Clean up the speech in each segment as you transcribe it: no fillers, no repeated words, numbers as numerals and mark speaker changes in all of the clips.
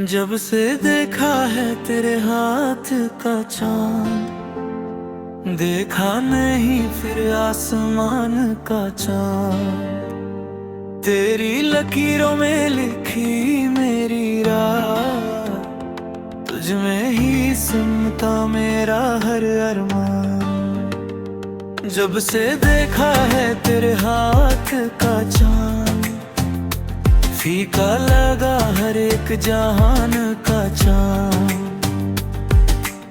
Speaker 1: जब से देखा है तेरे हाथ का चांद, देखा नहीं फिर आसमान का चांद। तेरी लकीरों में लिखी मेरी राह, तुझ में ही सिमटा मेरा हर अरमान। जब से देखा है तेरे हाथ का चांद, फीका लगा हर एक जहान का चांद।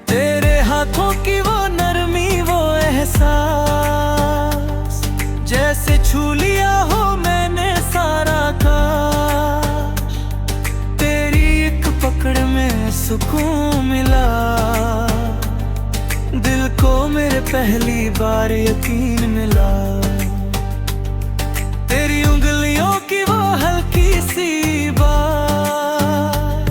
Speaker 1: तेरे हाथों की वो नरमी, वो एहसास, जैसे छू लिया हो मैंने सारा काश। तेरी एक पकड़ में सुकून मिला, दिल को मेरे पहली बार यकीन मिला। तेरी उंगलियों की वो हल्की सी बात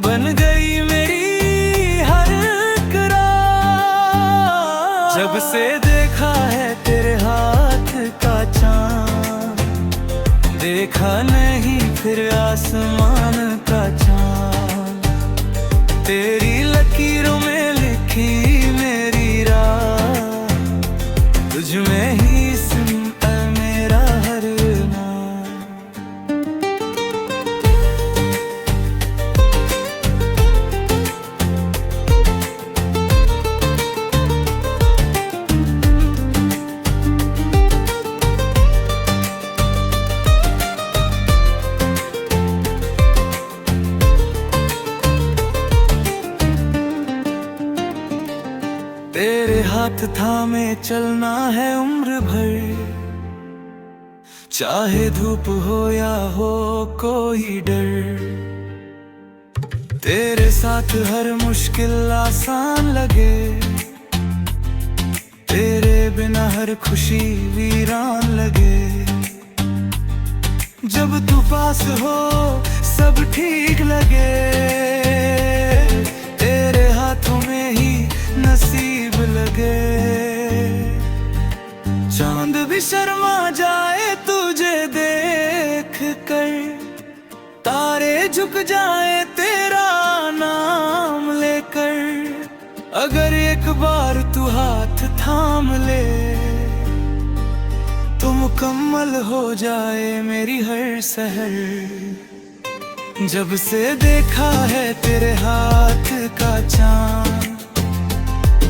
Speaker 1: बन गई मेरी हर एक रात। जब से देखा है तेरे हाथ का चांद, देखा नहीं फिर आसमान का चांद। तेरी लकीरों में लिखी मेरी राह, तुझ में ही सिमटा मेरा हर नाम। तेरे हाथ थामे चलना है उम्र भर, चाहे धूप हो या हो कोई डर। तेरे साथ हर मुश्किल आसान लगे, तेरे बिना हर खुशी वीरान लगे। जब तू पास हो सब ठीक लगे, तेरे हाथों में ही नसीब लगे। चांद भी शर्मा जाए तुझे देख कर, तारे झुक जाए तेरा नाम लेकर। अगर एक बार तू हाथ थाम ले, तो मुकम्मल हो जाए मेरी हर सहर। जब से देखा है तेरे हाथ का चांद,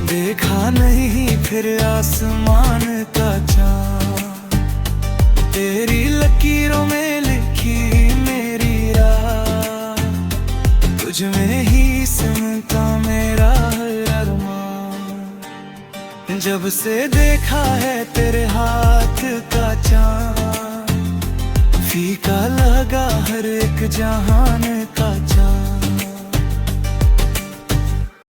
Speaker 1: देखा नहीं फिर आसमान का चांद। तेरी लकीरों में लिखी मेरी राह, तुझ में ही सिमटा मेरा हर अरमान। जब से देखा है तेरे हाथ का चांद, फीका लगा हर एक जहान का चांद।